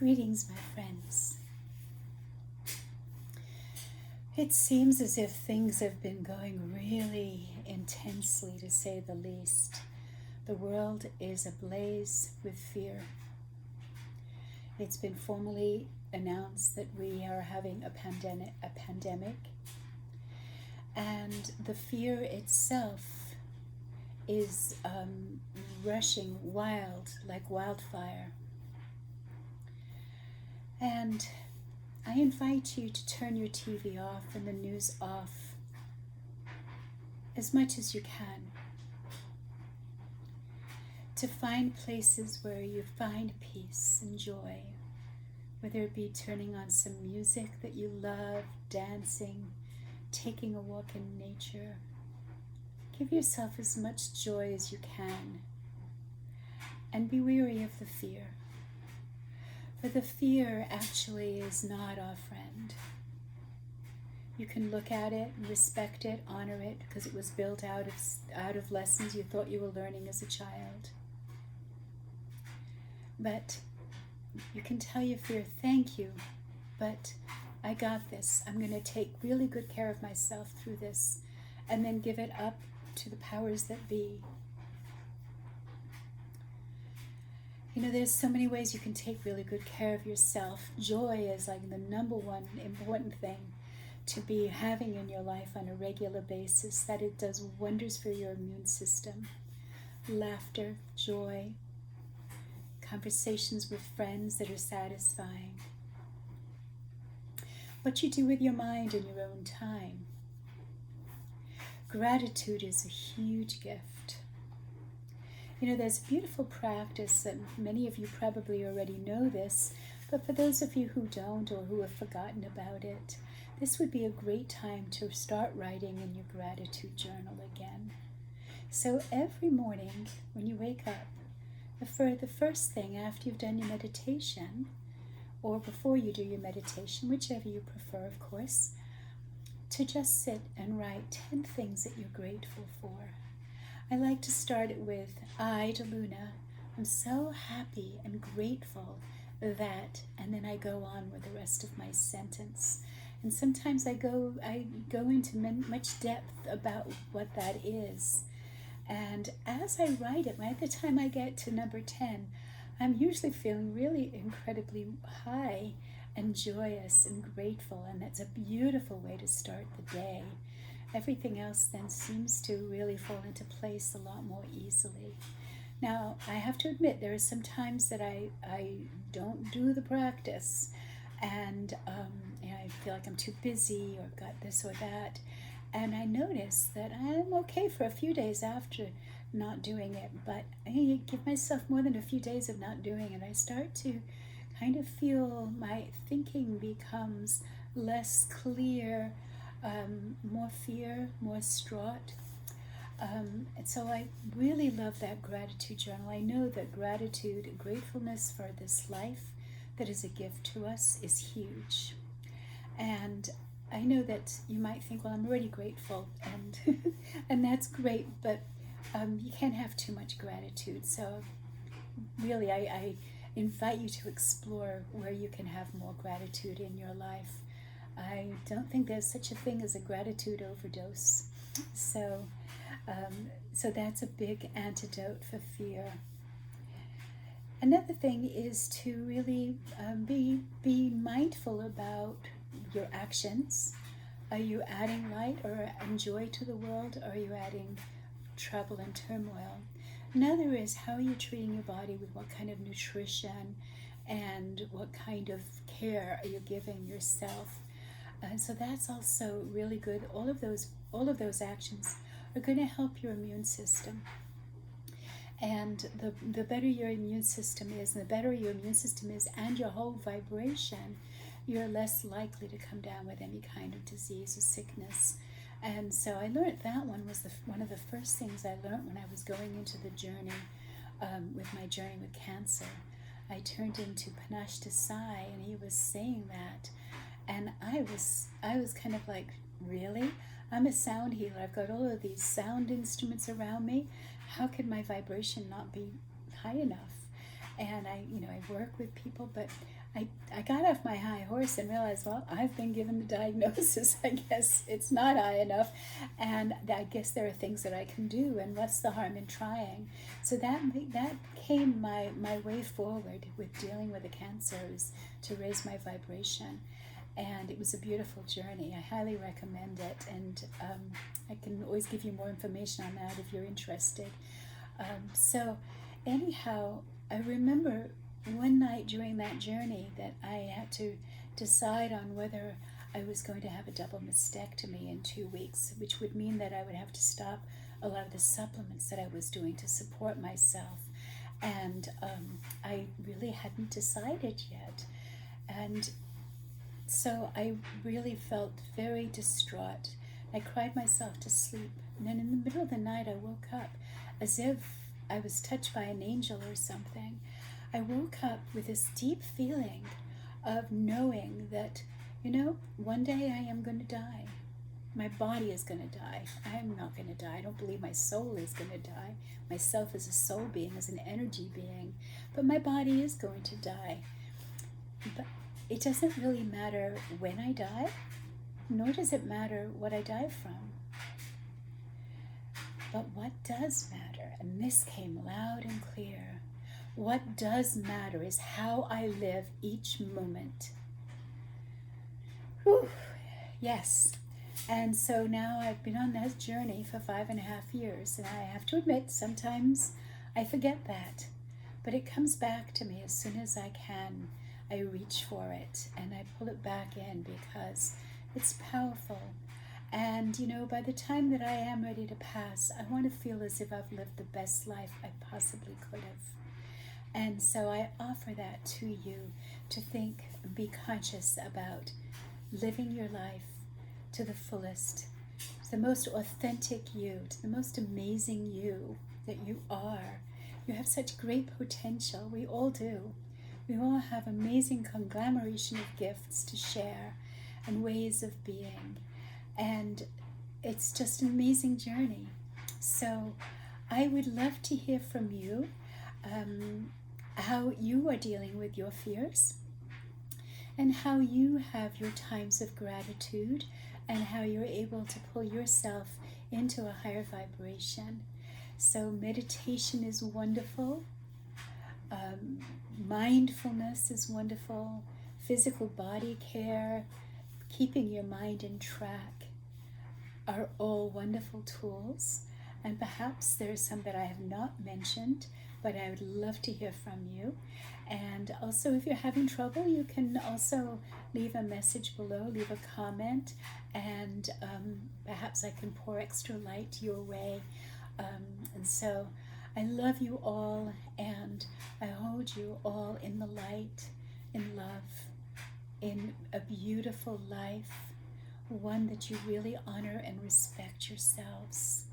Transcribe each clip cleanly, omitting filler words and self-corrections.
Greetings, my friends. It seems as if things have been going really intensely, to say the least. The world is ablaze with fear. It's been formally announced that we are having a pandemic, and the fear itself is rushing wild like wildfire. And I invite you to turn your TV off and the news off as much as you can. To find places where you find peace and joy, whether it be turning on some music that you love, dancing, taking a walk in nature. Give yourself as much joy as you can, and be weary of the fear. For the fear actually is not our friend. You can look at it, respect it, honor it, because it was built out of lessons you thought you were learning as a child. But you can tell your fear, thank you, but I got this. I'm going to take really good care of myself through this, and then give it up to the powers that be. You know, there's so many ways you can take really good care of yourself. Joy is like the number one important thing to be having in your life on a regular basis, that it does wonders for your immune system. Laughter, joy, conversations with friends that are satisfying. What you do with your mind in your own time. Gratitude is a huge gift. You know, there's a beautiful practice, and many of you probably already know this, but for those of you who don't or who have forgotten about it, this would be a great time to start writing in your gratitude journal again. So every morning when you wake up, for the first thing after you've done your meditation, or before you do your meditation, whichever you prefer, of course, to just sit and write 10 things that you're grateful for. I like to start it with, I, DeLuna, I'm so happy and grateful that, and then I go on with the rest of my sentence. And sometimes I go into much depth about what that is. And as I write it, by the time I get to number 10, I'm usually feeling really incredibly high and joyous and grateful, and that's a beautiful way to start the day. Everything else then seems to really fall into place a lot more easily. Now, I have to admit, there are some times that I don't do the practice, and I feel like I'm too busy, or I've got this or that, and I notice that I'm okay for a few days after not doing it, but I give myself more than a few days of not doing it. I start to kind of feel my thinking becomes less clear, more fear, more distraught. And so I really love that gratitude journal. I know that gratitude, gratefulness for this life that is a gift to us is huge. And I know that you might think, well, I'm already grateful, and and that's great, but you can't have too much gratitude. So really, I invite you to explore where you can have more gratitude in your life. I don't think there's such a thing as a gratitude overdose. So that's a big antidote for fear. Another thing is to really be mindful about your actions. Are you adding light or joy to the world, or are you adding trouble and turmoil? Another is, how are you treating your body with what kind of nutrition and what kind of care are you giving yourself? So that's also really good. All of those actions are going to help your immune system. And the better your immune system is, and your whole vibration, you're less likely to come down with any kind of disease or sickness. And so I learned that one was one of the first things I learned when I was going into the journey, with my journey with cancer. I turned into Panache Desai, and he was saying that. And I was kind of like, really? I'm a sound healer. I've got all of these sound instruments around me. How could my vibration not be high enough? And I work with people, but I got off my high horse and realized, well, I've been given the diagnosis. I guess it's not high enough, and I guess there are things that I can do, and what's the harm in trying? So that came my way forward with dealing with the cancers, to raise my vibration. And it was a beautiful journey. I highly recommend it, and I can always give you more information on that if you're interested. So anyhow, I remember one night during that journey that I had to decide on whether I was going to have a double mastectomy in 2 weeks, which would mean that I would have to stop a lot of the supplements that I was doing to support myself. And I really hadn't decided yet. And so I really felt very distraught. I cried myself to sleep. And then in the middle of the night, I woke up as if I was touched by an angel or something. I woke up with this deep feeling of knowing that, one day I am going to die. My body is going to die. I'm not going to die. I don't believe my soul is going to die. Myself as a soul being, as an energy being. But my body is going to die. But it doesn't really matter when I die, nor does it matter what I die from. But what does matter, and this came loud and clear, what does matter is how I live each moment. Whew, yes. And so now I've been on that journey for 5.5 years, and I have to admit, sometimes I forget that. But it comes back to me as soon as I can. I reach for it, and I pull it back in because it's powerful. And, by the time that I am ready to pass, I want to feel as if I've lived the best life I possibly could have. And so I offer that to you to think and be conscious about living your life to the fullest, to the most authentic you, to the most amazing you that you are. You have such great potential. We all do. We all have amazing conglomeration of gifts to share and ways of being. And it's just an amazing journey. So I would love to hear from you, how you are dealing with your fears, and how you have your times of gratitude, and how you're able to pull yourself into a higher vibration. So meditation is wonderful. Mindfulness is wonderful. Physical body care, keeping your mind in track, are all wonderful tools. And perhaps there's some that I have not mentioned, but I would love to hear from you. And also, if you're having trouble, you can also leave a message below, leave a comment, and perhaps I can pour extra light your way. And so I love you all, and I hold you all in the light, in love, in a beautiful life, one that you really honor and respect yourselves,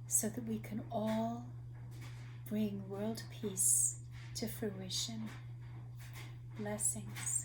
so that we can all bring world peace to fruition. Blessings.